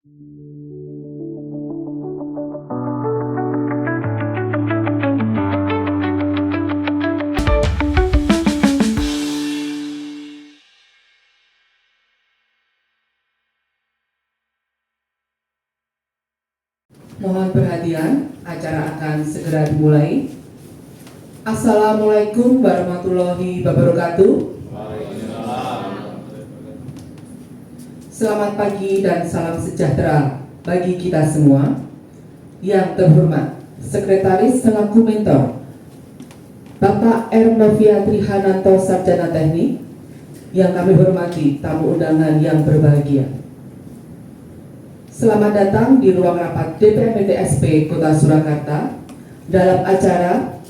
Mohon perhatian, acara akan segera dimulai. Assalamualaikum warahmatullahi wabarakatuh. Selamat pagi dan salam sejahtera bagi kita semua. Yang terhormat, Sekretaris selaku Mentor, Bapak R. Novia Trihananto, Sarjana Teknik. Yang kami hormati tamu undangan yang berbahagia. Selamat datang di ruang rapat DPRD SP Kota Surakarta dalam acara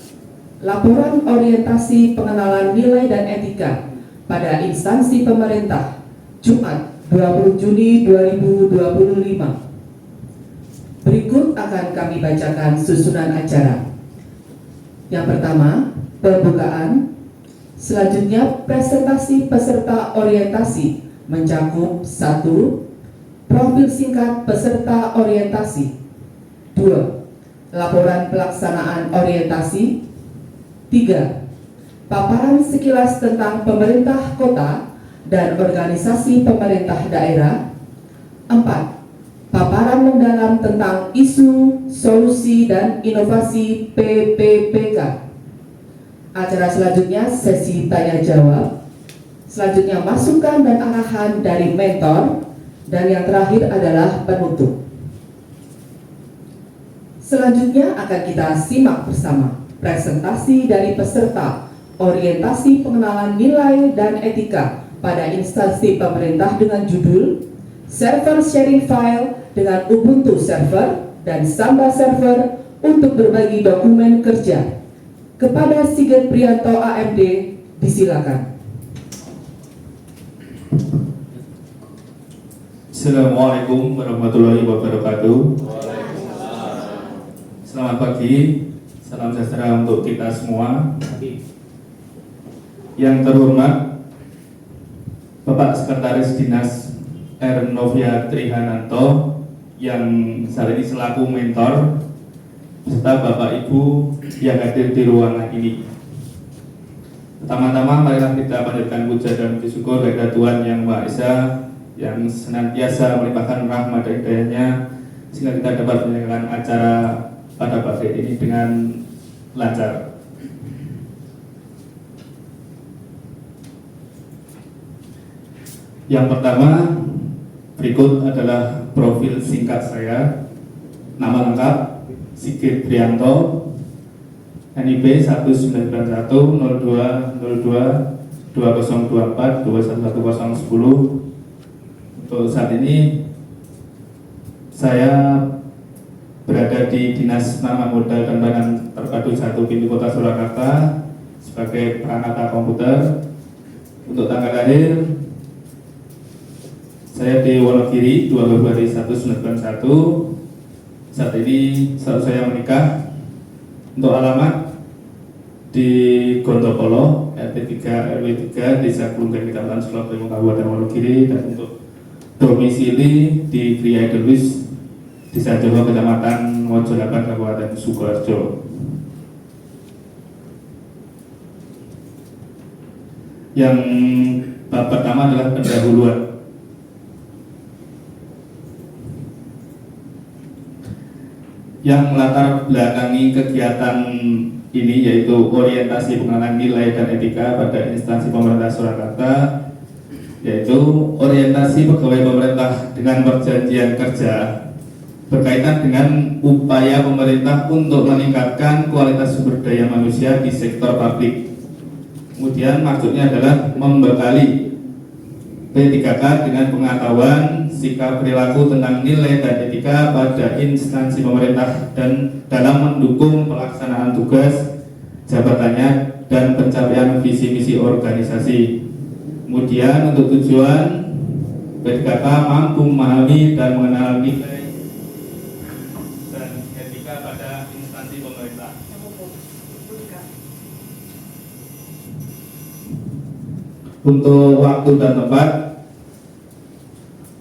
Laporan Orientasi Pengenalan Nilai dan Etika pada Instansi Pemerintah Jumat 20 Juni 2025. Berikut akan kami bacakan susunan acara. Yang pertama, pembukaan. Selanjutnya, presentasi peserta orientasi mencakup 1. Profil singkat peserta orientasi. 2. Laporan pelaksanaan orientasi. 3. Paparan sekilas tentang pemerintah kota dan organisasi pemerintah daerah. 4. Paparan mendalam tentang isu, solusi, dan inovasi PPPK. Acara selanjutnya sesi tanya jawab. Selanjutnya masukan dan arahan dari mentor. Dan yang terakhir adalah penutup. Selanjutnya akan kita simak bersama presentasi dari peserta orientasi pengenalan nilai dan etika pada instansi pemerintah dengan judul Server Sharing File dengan Ubuntu Server dan Samba Server untuk berbagi dokumen kerja. Kepada Sigit Prianto AMD, disilakan. Assalamualaikum warahmatullahi wabarakatuh. Selamat pagi, salam sejahtera untuk kita semua. Yang terhormat Bapak Sekretaris Dinas R. Novia Trihananto yang saat ini selaku mentor, serta Bapak Ibu yang hadir di ruangan ini. Pertama-tama marilah kita panjatkan puja dan puji syukur kepada Tuhan Yang Maha Esa yang senantiasa melimpahkan rahmat dan hidayahnya sehingga kita dapat menjalankan acara pada pagi ini dengan lancar. Yang pertama, berikut adalah profil singkat saya. Nama lengkap Sigit Prianto, NIB 19102022024211010. Untuk saat ini saya berada di Dinas Penanaman Modal dan Pelayanan Terpadu 1 Pintu Kota Surakarta sebagai peranata komputer. Untuk tanggal lahir, saya di Wonogiri 2 Februari 1991. Saat ini saya menikah. Untuk alamat di Gondopolo, RT 3 RW 3, Desa Kulungan, Kecamatan Sulawesi Kabupaten Wonogiri, dan untuk domisili di Kriya Edelwis, Desa Jawa, Kecamatan Mojolaban, Kabupaten Sukoharjo. Yang bab pertama adalah pendahuluan. Yang melatar belakangi kegiatan ini yaitu orientasi pengenalan nilai dan etika pada instansi pemerintah Surakarta, yaitu orientasi pegawai pemerintah dengan perjanjian kerja berkaitan dengan upaya pemerintah untuk meningkatkan kualitas sumber daya manusia di sektor publik. Kemudian maksudnya adalah membekali P3K dengan pengetahuan, sikap perilaku tentang nilai dan etika pada instansi pemerintah dan dalam mendukung pelaksanaan tugas jabatannya dan pencapaian visi misi organisasi. Kemudian untuk tujuan P3K mampu memahami dan mengenal nilai dan etika pada instansi pemerintah. Untuk waktu dan tempat,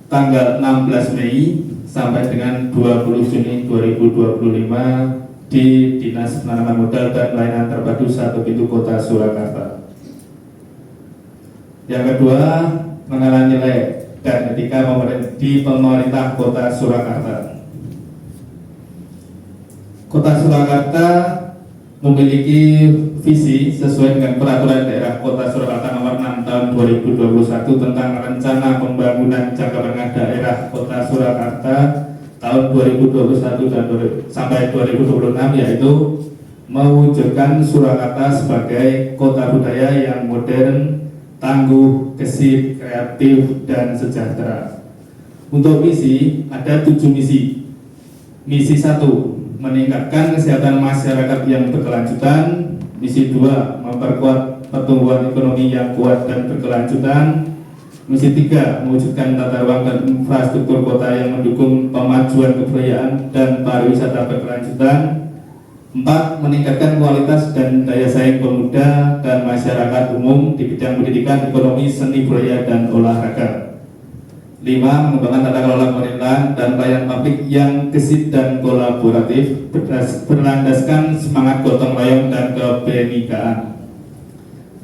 tanggal 16 Mei sampai dengan 20 Juni 2025 di Dinas Penanaman Modal dan Pelayanan Terpadu Satu Pintu Kota Surakarta. Yang kedua, pengenalan nilai dan etika di pemerintah Kota Surakarta. Kota Surakarta memiliki visi sesuai dengan Peraturan Daerah Kota Surakarta Nomor 6 Tahun 2021 tentang Rencana Pembangunan Jangka Menengah Daerah Kota Surakarta tahun 2021 dan sampai 2026, yaitu mewujudkan Surakarta sebagai kota budaya yang modern, tangguh, gesit, kreatif, dan sejahtera. Untuk misi, ada 7 misi. Misi 1, meningkatkan kesehatan masyarakat yang berkelanjutan. Misi 2, memperkuat pertumbuhan ekonomi yang kuat dan berkelanjutan. Misi 3, mewujudkan tata ruang dan infrastruktur kota yang mendukung pemajuan kebudayaan dan pariwisata berkelanjutan. 4, meningkatkan kualitas dan daya saing pemuda dan masyarakat umum di bidang pendidikan, ekonomi, seni budaya, dan olahraga. 5, mengembangkan tata kelola pemerintahan dan pelayanan publik yang gesit dan kolaboratif berlandaskan semangat gotong royong dan kebenekaan.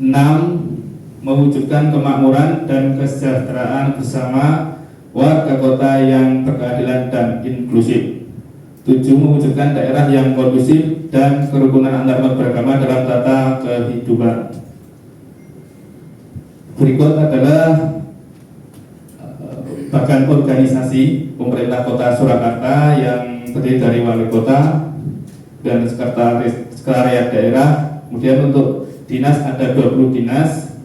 6, mewujudkan kemakmuran dan kesejahteraan bersama warga kota yang berkeadilan dan inklusif. 7, mewujudkan daerah yang kondusif dan kerukunan antar beragama dalam tata kehidupan. Berikut adalah bagan organisasi pemerintah Kota Surakarta yang terdiri dari wali kota dan sekretariat daerah. Kemudian untuk dinas ada 20 dinas,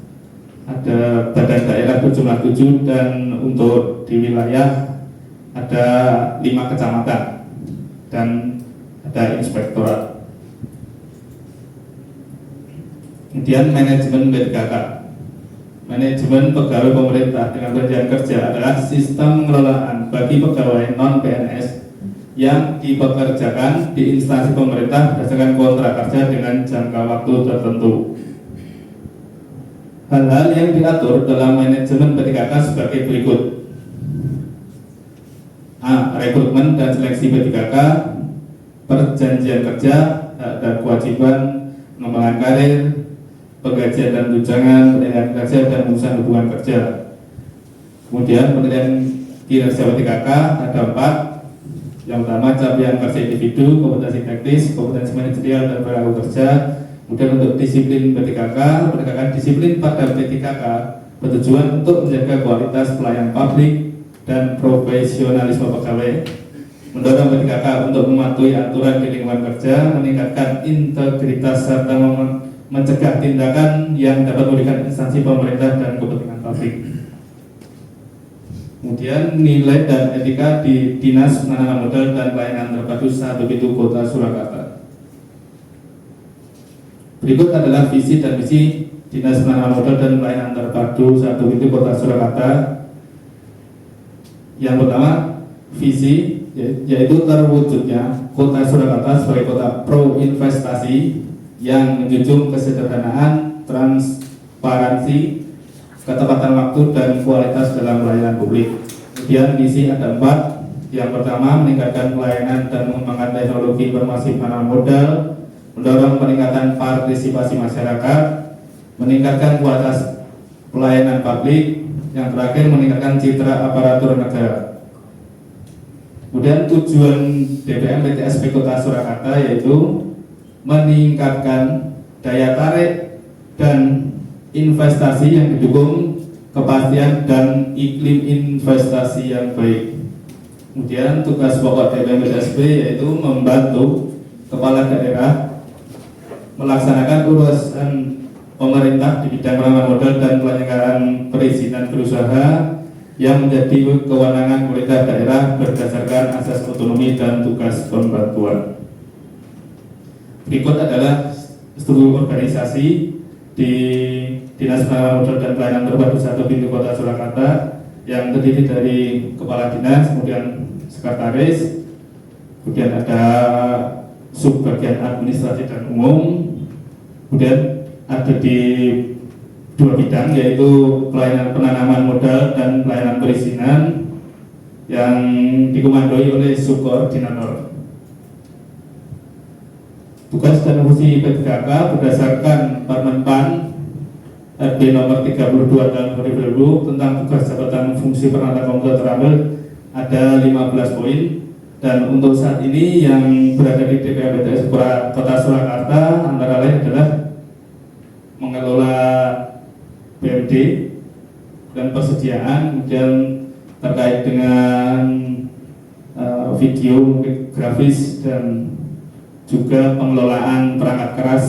ada badan daerah berjumlah 7, dan untuk di wilayah ada 5 kecamatan dan ada inspektorat. Kemudian manajemen P3K. Manajemen pegawai pemerintah dengan perjanjian kerja adalah sistem pengelolaan bagi pegawai non-PNS yang dipekerjakan di instansi pemerintah berdasarkan kontrak kerja dengan jangka waktu tertentu. Hal-hal yang diatur dalam manajemen P3K sebagai berikut. A. Rekrutmen dan seleksi P3K, perjanjian kerja, hak dan kewajiban, pengembangan karir, penggajian dan tunjangan, penilaian kerja, dan urusan hubungan kerja. Kemudian penilaian kinerja P3K ada 4. Yang pertama, capaian kerja individu, kompetensi teknis, kompetensi manajerial, dan perilaku kerja. Kemudian untuk disiplin P3K, penegakan disiplin pada P3K bertujuan untuk menjaga kualitas pelayanan publik dan profesionalisme pegawai, mendorong P3K untuk mematuhi aturan di lingkungan kerja, meningkatkan integritas serta mencegah tindakan yang dapat merugikan instansi pemerintah dan kepentingan publik. Kemudian nilai dan etika di Dinas Penanaman Modal dan Pelayanan Terpadu Satu Pintu Kota Surakarta. Berikut adalah visi dan misi Dinas Penanaman Modal dan Pelayanan Terpadu Satu Pintu Kota Surakarta. Yang pertama, visi yaitu terwujudnya Kota Surakarta sebagai kota pro investasi yang menjunjung kesederhanaan, transparansi, ketepatan waktu, dan kualitas dalam pelayanan publik. Kemudian misi ada 4. Yang pertama, meningkatkan pelayanan dan mengembangkan teknologi informasi penanaman modal, mendorong peningkatan partisipasi masyarakat, meningkatkan kualitas pelayanan publik. Yang terakhir, meningkatkan citra aparatur negara. Kemudian tujuan DPM PTSP Kota Surakarta yaitu meningkatkan daya tarik dan investasi yang didukung kepastian dan iklim investasi yang baik. Kemudian tugas pokok DPM PTSP yaitu membantu kepala daerah melaksanakan urusan pemerintah di bidang penanaman modal dan penyelenggaraan perizinan berusaha yang menjadi kewenangan pemerintah daerah berdasarkan asas otonomi dan tugas pembantuan. Berikut adalah struktur organisasi di Dinas Penanaman Modal dan Pelayanan Terpadu Satu Pintu Kota Surakarta yang terdiri dari kepala dinas, kemudian sekretaris, kemudian ada subbagian administrasi dan umum, kemudian ada di 2 bidang yaitu pelayanan penanaman modal dan pelayanan perizinan. yang dikomandoi oleh subkoordinator. Tugas dan fungsi P3K berdasarkan Permenpan RB nomor 32 tahun 2020 tentang tugas jabatan fungsi peralatan komputer terambil ada 15 poin, dan untuk saat ini yang berada di DPM Kota Surakarta antara lain adalah mengelola BMD dan persediaan, kemudian terkait dengan video, grafis, dan juga pengelolaan perangkat keras,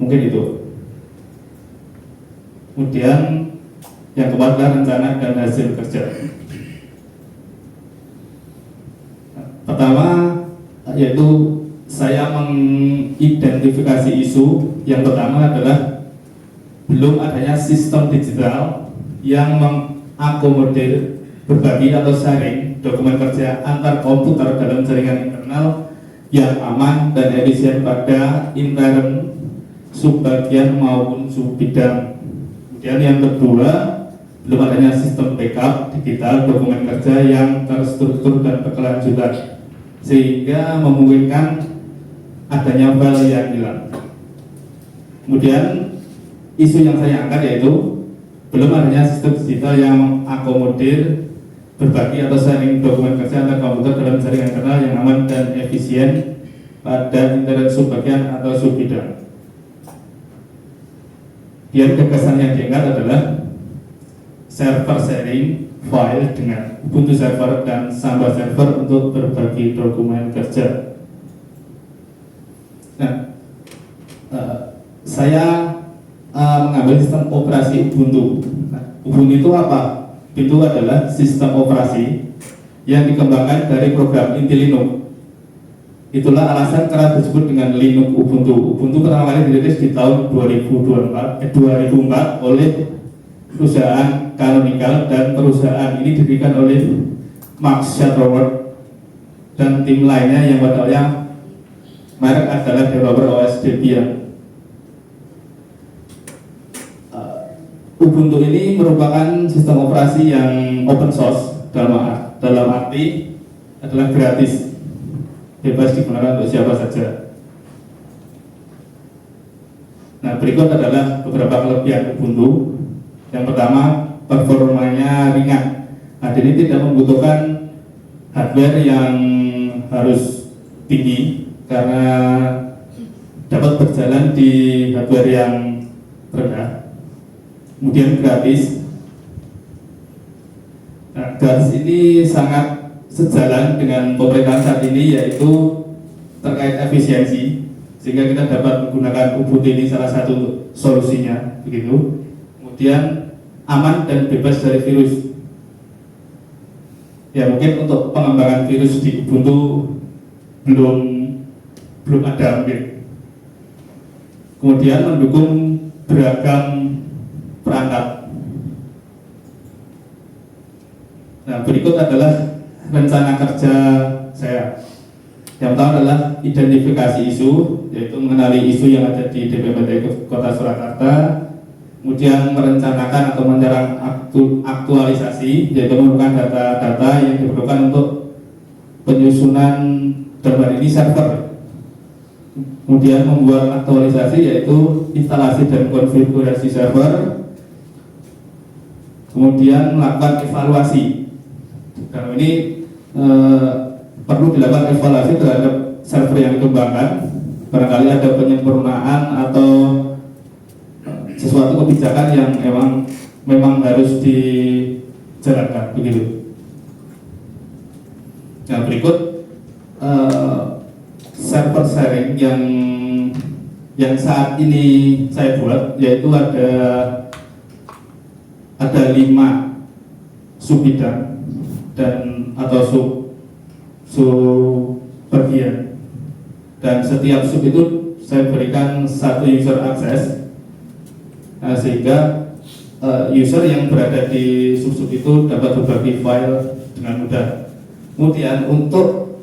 mungkin itu. Kemudian yang keempat adalah rencana dan hasil kerja. Pertama yaitu saya mengidentifikasi isu. Yang pertama adalah belum adanya sistem digital yang mengakomodir berbagi atau sharing dokumen kerja antar komputer dalam jaringan internal yang aman dan efisien pada intern, subbagian maupun subbidang. Kemudian yang kedua, belum adanya sistem backup digital dokumen kerja yang terstruktur dan berkelanjutan sehingga memungkinkan adanya file yang hilang. Kemudian isu yang saya angkat yaitu belum adanya sistem digital yang mengakomodir berbagi atau sharing dokumen kerja antar komputer dalam jaringan internal yang aman dan efisien pada internet subbagian atau subbidang. Yang gagasan yang diangkat adalah server sharing file dengan Ubuntu server dan Samba server untuk berbagi dokumen kerja. Nah, saya mengambil sistem operasi Ubuntu. Nah, Ubuntu itu apa? Itu adalah sistem operasi yang dikembangkan dari program inti Linux. Itulah alasan kerap disebut dengan Linux Ubuntu. Ubuntu pertama kali dirilis di tahun 2004 oleh perusahaan Canonical, dan perusahaan ini didirikan oleh Mark Shuttleworth dan tim lainnya yang padahal merek adalah developer OS Debian. Ubuntu ini merupakan sistem operasi yang open source, dalam arti adalah gratis, bebas digunakan untuk siapa saja. Nah, berikut adalah beberapa kelebihan Ubuntu. Yang pertama, performanya ringan. Nah, ini tidak membutuhkan hardware yang harus tinggi karena dapat berjalan di hardware yang rendah. Kemudian gratis. Nah, gratis ini sangat sejalan dengan pemerintahan saat ini, yaitu terkait efisiensi, sehingga kita dapat menggunakan Ubuntu ini salah satu solusinya, begitu. Kemudian aman dan bebas dari virus. Ya, mungkin untuk pengembangan virus di Ubuntu belum ada mungkin. Kemudian mendukung beragam perangkat. Nah, berikut adalah rencana kerja saya. Yang pertama adalah identifikasi isu, yaitu mengenali isu yang ada di DPMD Kota Surakarta. Kemudian merencanakan atau mencerang aktualisasi, yaitu menemukan data-data yang diperlukan untuk penyusunan dalam ini server. Kemudian membuat aktualisasi, yaitu instalasi dan konfigurasi server. Kemudian melakukan evaluasi. Karena ini perlu dilakukan evaluasi terhadap server yang dikembangkan. Barangkali ada penyempurnaan atau sesuatu kebijakan yang memang harus dijalankan, begitu. Nah, berikut server sharing yang saat ini saya buat, yaitu ada 5 subbidang dan atau sub bagian, dan setiap sub itu saya berikan 1 user access. Nah, sehingga user yang berada di sub-sub itu dapat berbagi file dengan mudah. Kemudian untuk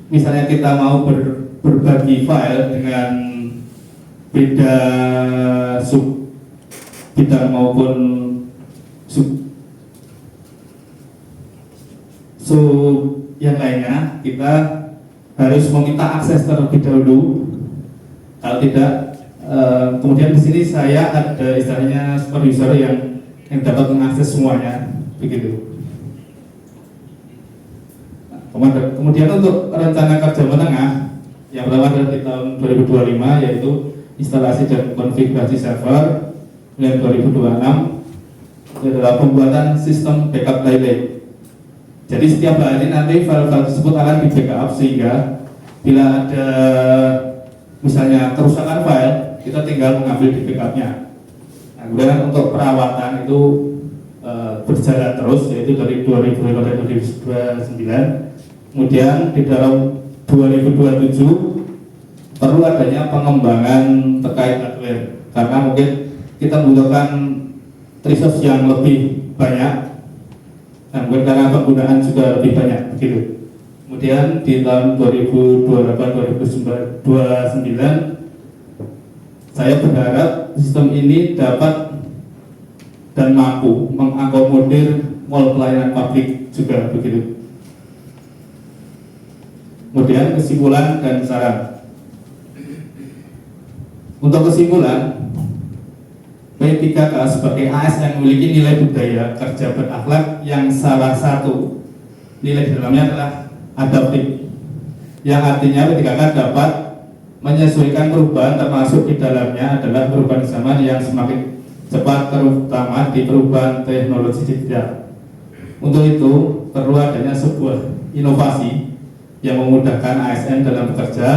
misalnya kita mau berbagi file dengan beda sub bidang maupun yang lainnya kita harus meminta akses terlebih dahulu. Kalau tidak, kemudian di sini saya ada istilahnya supervisor yang dapat mengakses semuanya, begitu. Kemudian untuk rencana kerja menengah yang pertama adalah di tahun 2025 yaitu instalasi dan konfigurasi server. Kemudian 2026 itu adalah pembuatan sistem backup delay. Jadi setiap hari nanti file-file tersebut akan di backup sehingga bila ada misalnya kerusakan file kita tinggal mengambil di backupnya. Nah, kemudian untuk perawatan itu berjalan terus yaitu dari 2005 sampai 2029. Kemudian di dalam 2027 perlu adanya pengembangan terkait hardware karena mungkin kita membutuhkan resource yang lebih banyak dan karena penggunaan juga lebih banyak begitu. Kemudian di tahun 2028-2029 saya berharap sistem ini dapat dan mampu mengakomodir mall pelayanan publik juga begitu. Kemudian kesimpulan dan saran. Untuk kesimpulan, P3K sebagai ASN memiliki nilai budaya kerja berakhlak yang salah satu nilai di dalamnya adalah adaptif, yang artinya P3K dapat menyesuaikan perubahan, termasuk di dalamnya adalah perubahan zaman yang semakin cepat, terutama di perubahan teknologi digital. Untuk itu perlu adanya sebuah inovasi yang memudahkan ASN dalam bekerja.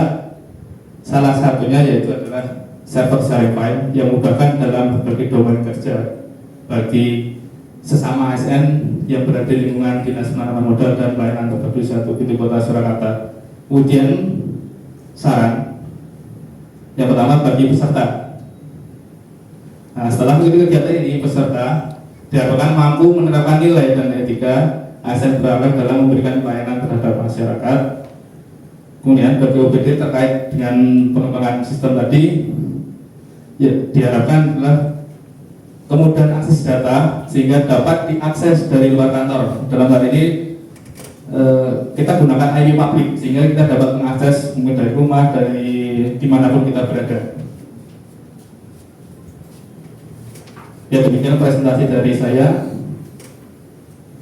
Salah satunya yaitu adalah server sharing file yang memudahkan dalam berbagai domain kerja bagi sesama ASN yang berada di lingkungan Dinas Penanaman Modal dan Pelayanan Terpadu 1 Pintu Kota Surakarta. Kemudian saran yang pertama bagi peserta. Nah, setelah mengikuti kegiatan ini, peserta diharapkan mampu menerapkan nilai dan etika ASN berakhlak dalam memberikan pelayanan terhadap masyarakat. Kemudian bagi OBD terkait dengan pengembangan sistem tadi, ya, diharapkan adalah kemudahan akses data sehingga dapat diakses dari luar kantor. Dalam hal ini kita gunakan IP public sehingga kita dapat mengakses mungkin dari rumah, dari dimanapun kita berada. Ya, demikian presentasi dari saya.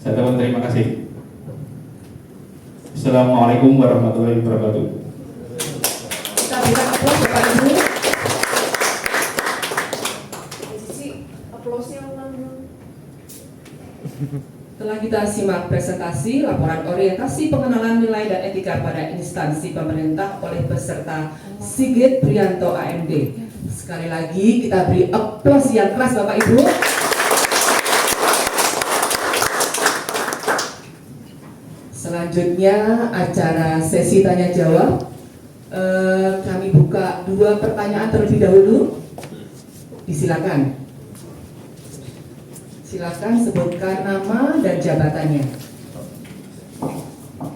Saya dapat terima kasih. Assalamualaikum warahmatullahi wabarakatuh. Kita berikan aplaus Bapak Ibu. Telah kita simak presentasi laporan orientasi pengenalan nilai dan etika pada instansi pemerintah oleh peserta Sigit Prianto AMD. Sekali lagi kita beri aplaus yang keras Bapak Ibu. Selanjutnya acara sesi tanya jawab. Kami buka 2 pertanyaan terlebih dahulu. Disilakan. Silakan sebutkan nama dan jabatannya.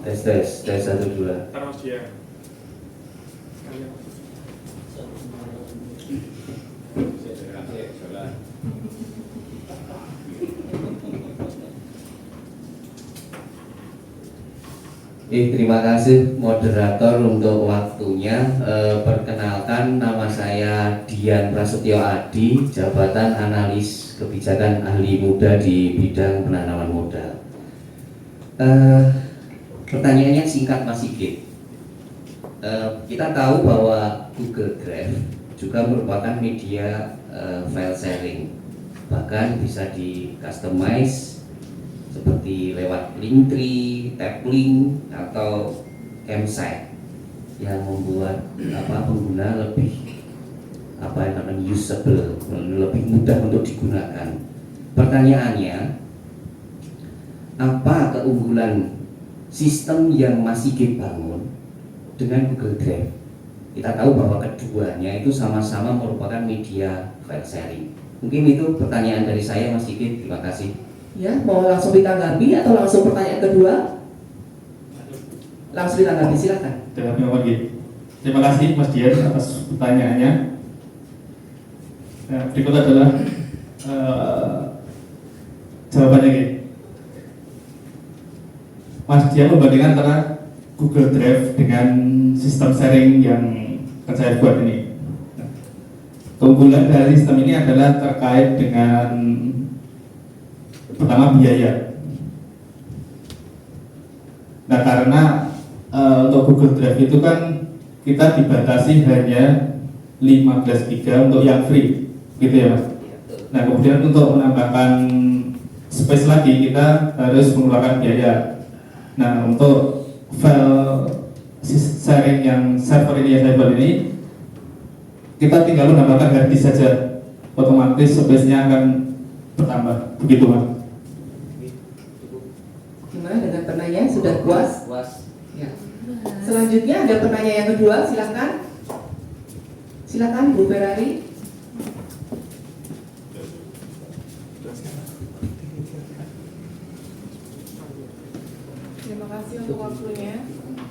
Tes 1 2. Terima kasih moderator untuk waktunya. Perkenalkan, nama saya Dian Prasetyo Adi, jabatan analis kebijakan ahli muda di bidang penanaman modal. Pertanyaannya singkat Mas Sigit. Kita tahu bahwa Google Drive juga merupakan media file sharing, bahkan bisa di customize seperti lewat Linktree, Taplink atau Campsite yang membuat pengguna lebih usable, lebih mudah untuk digunakan. Pertanyaannya, apa keunggulan sistem yang Mas Sigit bangun dengan Google Drive? Kita tahu bahwa keduanya itu sama-sama merupakan media file sharing. Mungkin itu pertanyaan dari saya, Mas Sigit. Terima kasih. Ya, mau langsung ditanggapi atau langsung pertanyaan kedua? Langsung ditanggapi, silakan. Terima kasih Mas Dian atas pertanyaannya. Nah, berikut adalah jawabannya. Mas dia membandingkan antara Google Drive dengan sistem sharing yang akan saya buat ini. Keunggulan dari sistem ini adalah terkait dengan pertama biaya. Nah karena untuk Google Drive itu kan kita dibatasi hanya 15 GB untuk yang free, gitu ya Mas. Nah kemudian untuk menambahkan space lagi kita harus mengeluarkan biaya. Nah untuk file sharing yang server ini yang saya buat ini, kita tinggal menambahkan hard disk saja, otomatis space-nya akan bertambah, begitu Mas. Gimana dengan penanya? Sudah puas? Puas. Ya. Selanjutnya ada penanya yang kedua, silakan. Silakan Bu Ferrari. Terima kasih untuk waktunya.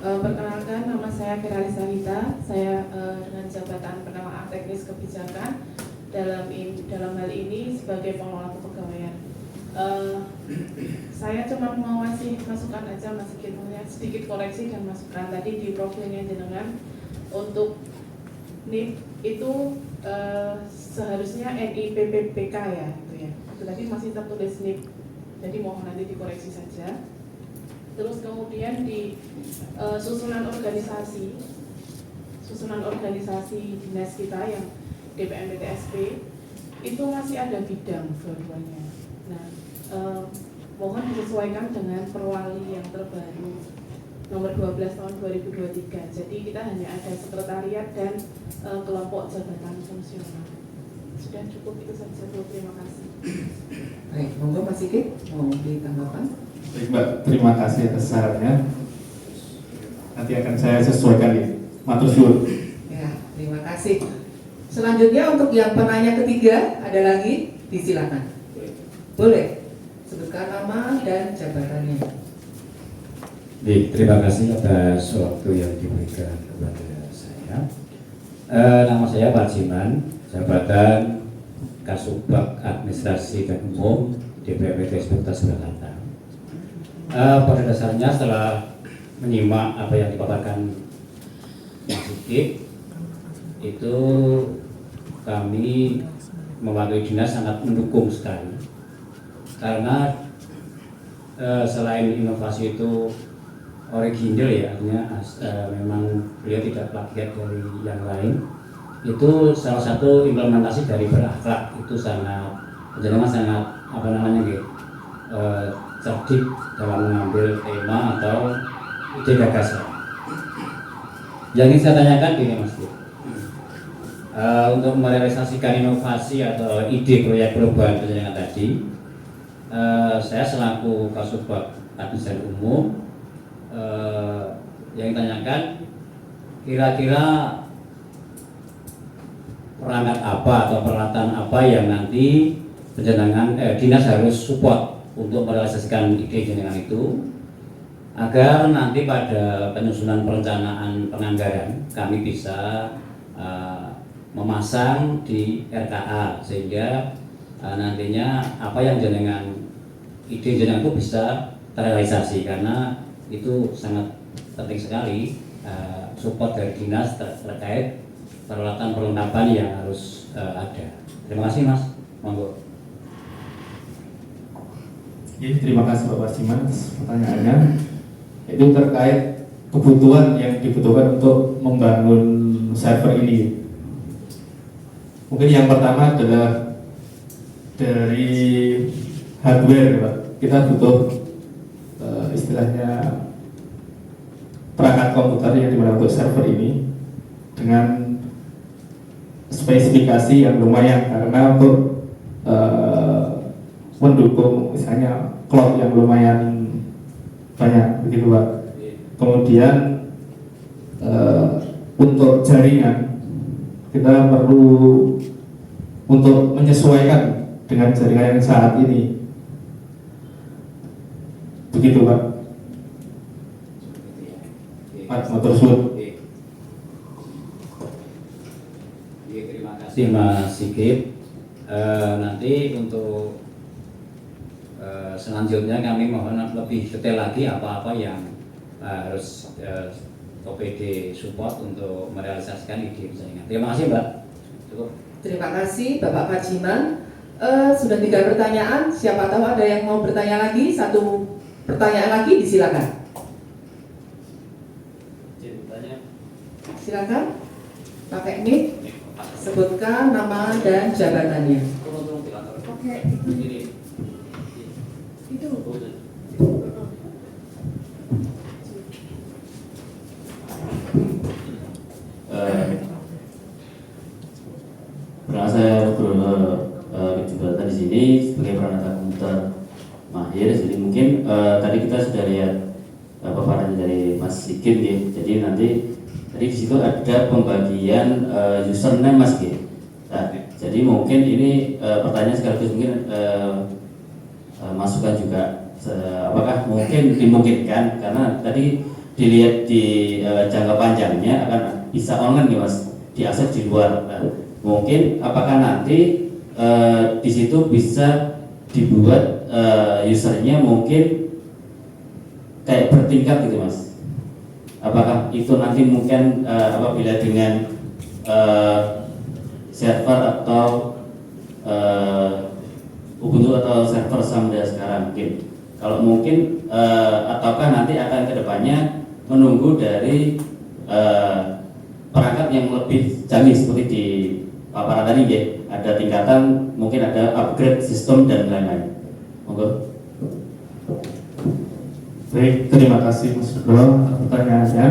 Perkenalkan, nama saya Ferrari Sarita. Saya dengan jabatan penamaan teknis kebijakan dalam hal ini sebagai pengelola kepegawaian. Saya cuma mau ngasih masukan aja, Mas Sigit, sedikit koreksi dan masukan tadi di profilnya jenengan untuk NIP itu seharusnya NIPPPK ya, itu ya. Itu tadi masih tertulis NIP, jadi mohon nanti dikoreksi saja. Terus kemudian di susunan organisasi dinas kita yang DPM-PTSP itu masih ada bidang dua-duanya. Nah, mohon disesuaikan dengan perwali yang terbaru nomor 12 tahun 2023. Jadi kita hanya ada sekretariat dan kelompok jabatan fungsional. Sudah cukup itu saja, Bu. Terima kasih. Baik, monggo Mas Sigit mau ditambahkan. Baik Mbak, terima kasih atas sarannya. Nanti akan saya sesuaikan di matur suwun. Ya, terima kasih. Selanjutnya untuk yang penanya ketiga ada lagi, disilakan. Boleh sebutkan nama dan jabatannya. Baik, terima kasih atas waktu yang diberikan kepada saya. Nama saya Pak Jiman, jabatan Kasubag Administrasi dan Umum DPM-PTSP Kota Surakarta. Pada dasarnya setelah menyimak apa yang dipaparkan Mas Sigit, itu kami mewakili dinas sangat mendukung sekali, karena selain inovasi itu original ya, artinya memang beliau tidak plagiat dari yang lain. Itu salah satu implementasi dari berakhlak, itu sangat cerdik dalam mengambil tema atau ide gagasan. Yang ingin saya tanyakan gini Mas, untuk merealisasikan inovasi atau ide proyek perubahan penjaringan tadi, saya selaku Kasubag Administrasi Umum yang ditanyakan, kira-kira perangkat apa atau peralatan apa yang nanti dinas harus support untuk merealisasikan ide jenengan itu, agar nanti pada penyusunan perencanaan penganggaran kami bisa memasang di RKA, sehingga nantinya apa yang ide jenengan itu bisa terrealisasi, karena itu sangat penting sekali support dari dinas terkait peralatan perlengkapan yang harus ada. Terima kasih Mas, monggo. Ya, terima kasih Bapak Siman atas pertanyaannya. Itu terkait kebutuhan yang dibutuhkan untuk membangun server ini. Mungkin yang pertama adalah dari hardware, Pak. Kita butuh istilahnya perangkat komputer yang dimana untuk server ini dengan spesifikasi yang lumayan, karena untuk mendukung misalnya cloud yang lumayan banyak, begitu Pak. Kemudian untuk jaringan kita perlu untuk menyesuaikan dengan jaringan yang saat ini, begitu Pak. Mas motor suwun. Terima kasih Mas Sigit. Nanti untuk selanjutnya kami mohon lebih detail lagi apa-apa yang harus OPD support untuk merealisasikan ide jaringan. Terima kasih Mbak. Cukup. Terima kasih Bapak Parjiman. Sudah 3 pertanyaan, siapa tahu ada yang mau bertanya lagi, 1 pertanyaan lagi, disilakan. Silakan, pakai mic, sebutkan nama dan jabatannya. Oke, itu. Karena saya kejubratan di sini sebagai peranata komputer mahir, jadi mungkin tadi kita sudah lihat paparan dari Mas Sigit ya. Jadi nanti tadi di situ ada pembagian username Mas G. Nah, jadi mungkin ini pertanyaan sekaligus mungkin masukan juga, apakah mungkin dimungkinkan karena tadi dilihat di jangka panjangnya akan bisa online nih Mas, diakses di luar. Nah, mungkin apakah nanti di situ bisa dibuat usernya mungkin kayak bertingkat gitu Mas? Apakah itu nanti mungkin apabila dengan server atau Ubuntu atau server Samda sekarang mungkin, kalau mungkin ataukah nanti akan kedepannya menunggu dari perangkat yang lebih canggih seperti di paparan tadi ya, ada tingkatan, mungkin ada upgrade sistem dan lain-lain. Monggo. Baik, terima kasih Mas Dugo atas pertanyaannya.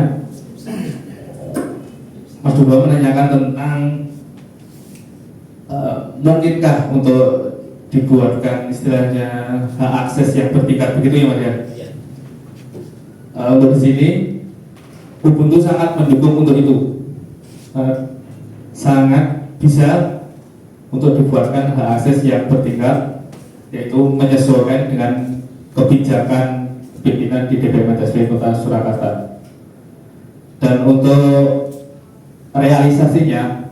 Mas Dugo menanyakan tentang mungkinkah untuk dibuatkan istilahnya hak akses yang bertingkat begitu ya Mas ya? Untuk di sini Ubuntu sangat mendukung untuk itu, sangat bisa untuk dibuatkan hak akses yang bertingkat, yaitu menyesuaikan dengan kebijakan pimpinan di DPM TSP Kota Surakarta. Dan untuk realisasinya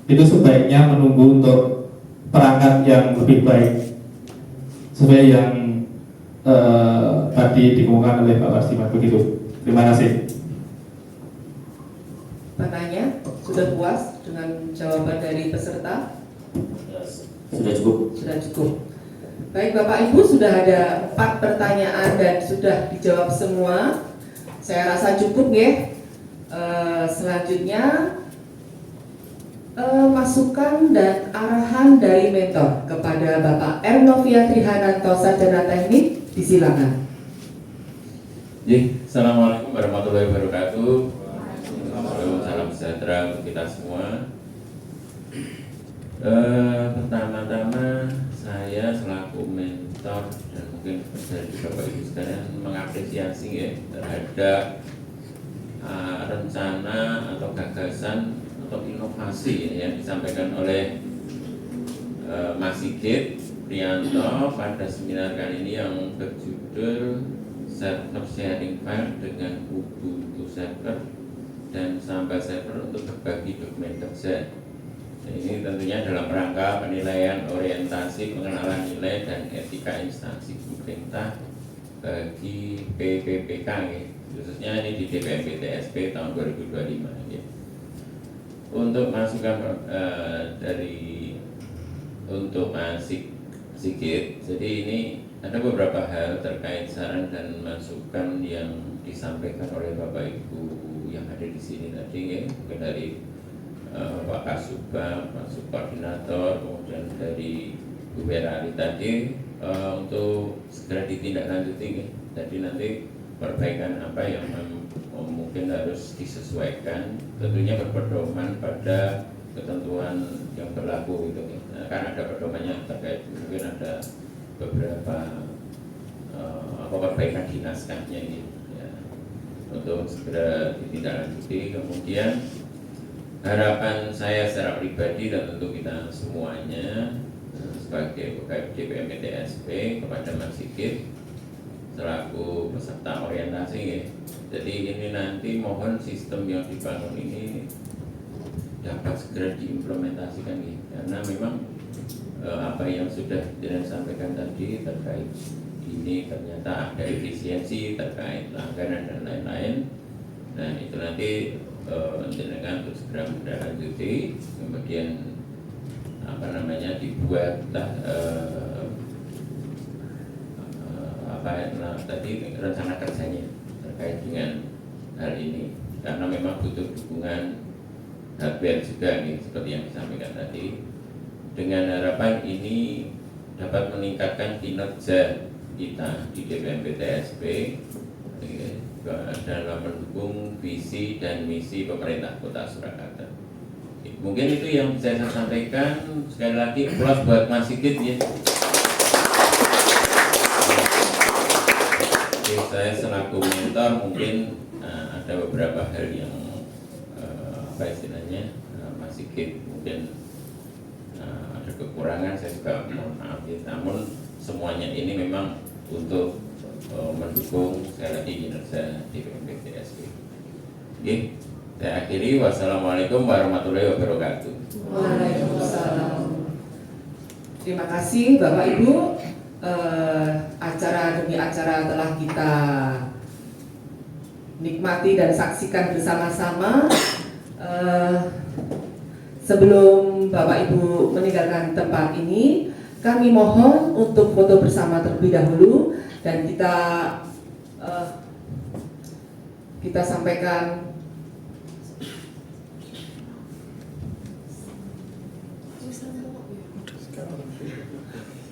itu sebaiknya menunggu untuk perangkat yang lebih baik sesuai yang tadi dikemukakan oleh Pak Parjiman begitu. Terima kasih. Pertanyaan, sudah puas dengan jawaban dari peserta? Sudah cukup. Sudah cukup. Baik Bapak Ibu, sudah ada 4 pertanyaan dan sudah dijawab semua. Saya rasa cukup ya. Selanjutnya masukan dan arahan dari mentor kepada Bapak Ernovia Trihananto, Sarjana Teknik, disilakan. Assalamualaikum warahmatullahi wabarakatuh. Salam sejahtera untuk kita semua. Pertama-tama saya selaku mentor dan mungkin dari Bapak Ibu sekalian mengapresiasi ya terhadap rencana atau gagasan atau inovasi yang disampaikan oleh Mas Sigit Prianto pada seminar kali ini yang berjudul Server Sharing File dengan Ubuntu Server dan Samba Server untuk berbagi dokumen kerja. Ini tentunya dalam rangka penilaian orientasi pengenalan nilai dan etika instansi pemerintah bagi PPPK ya. Khususnya ini di DPM TSP tahun 2025 ya. Untuk masukan untuk Mas Sigit, jadi ini ada beberapa hal terkait saran dan masukan yang disampaikan oleh Bapak Ibu yang ada di sini tadi ya, mungkin dari Pak Kasubag, Pak Subkoordinator, kemudian dari Bu Berari tadi untuk segera ditindaklanjuti ya. Jadi nanti perbaikan apa yang mungkin harus disesuaikan, tentunya berpedoman pada ketentuan yang berlaku gitu ya. Nah, kan ada pedomannya terkait mungkin ada beberapa perbaikan di naskahnya ini ya, untuk segera ditindaklanjuti. Kemudian harapan saya secara pribadi dan tentu kita semuanya sebagai pegawai DPM TSP kepada Mas Sigit selaku peserta orientasi ya. Jadi ini nanti mohon sistem yang dibangun ini dapat segera diimplementasikan ya. Karena memang apa yang sudah disampaikan tadi terkait ini ternyata ada efisiensi terkait langganan dan lain-lain. Nah itu nanti jenengan untuk segera menindaklanjuti, kemudian dibuatlah tadi rencana kerjanya terkait dengan hal ini, karena memang butuh dukungan hardware juga nih, seperti yang disampaikan tadi, dengan harapan ini dapat meningkatkan kinerja kita di DPMP-TSP dalam mendukung visi dan misi pemerintah Kota Surakarta. Mungkin itu yang bisa saya sampaikan. Sekali lagi plus buat Mas Sigit ya. Jadi saya selaku mentor mungkin ada beberapa hal yang istilahnya Mas Sigit mungkin ada kekurangan, saya juga mohon maaf ya. Namun semuanya ini memang untuk mendukung sekali lagi kinerja DPMP-TSP. Oke, saya akhiri. Wassalamualaikum warahmatullahi wabarakatuh. Waalaikumsalam. Terima kasih Bapak Ibu. Acara demi acara telah kita nikmati dan saksikan bersama-sama. Sebelum Bapak Ibu meninggalkan tempat ini, kami mohon untuk foto bersama terlebih dahulu dan kita sampaikan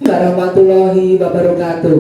warahmatullahi wabarakatuh.